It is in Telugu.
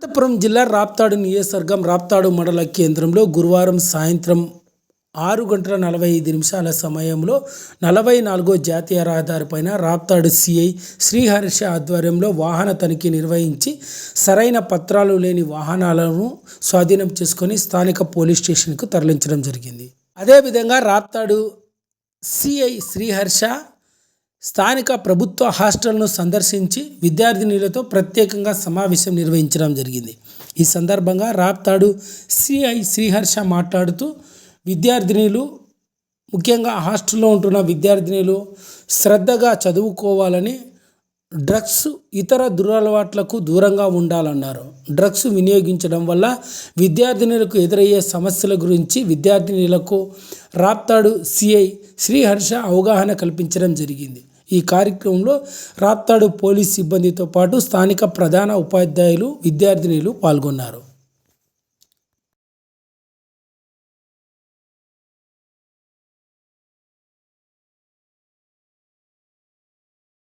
అనంతపురం జిల్లా రాప్తాడు నియోజకవర్గం రాప్తాడు మండల కేంద్రంలో గురువారం సాయంత్రం 6:45 సమయంలో 44వ జాతీయ రహదారిపైన రాప్తాడు సిఐ శ్రీహర్ష ఆధ్వర్యంలో వాహన తనిఖీ నిర్వహించి సరైన పత్రాలు లేని వాహనాలను స్వాధీనం చేసుకొని స్థానిక పోలీస్ స్టేషన్కు తరలించడం జరిగింది. అదేవిధంగా రాప్తాడు సిఐ శ్రీహర్ష స్థానిక ప్రభుత్వ హాస్టల్ను సందర్శించి విద్యార్థినులతో ప్రత్యేకంగా సమావేశం నిర్వహించడం జరిగింది. ఈ సందర్భంగా రాప్తాడు సిఐ శ్రీహర్ష మాట్లాడుతూ విద్యార్థినులు, ముఖ్యంగా హాస్టల్లో ఉంటున్న విద్యార్థినులు శ్రద్ధగా చదువుకోవాలని, డ్రగ్స్ ఇతర దురలవాట్లకు దూరంగా ఉండాలన్నారు. డ్రగ్స్ వినియోగించడం వల్ల విద్యార్థినులకు ఎదురయ్యే సమస్యల గురించి విద్యార్థినులకు రాప్తాడు సిఐ శ్రీహర్ష అవగాహన కల్పించడం జరిగింది. ఈ కార్యక్రమంలో రాప్తాడు పోలీస్ సిబ్బందితో పాటు స్థానిక ప్రధాన ఉపాధ్యాయులు, విద్యార్థినులు పాల్గొన్నారు.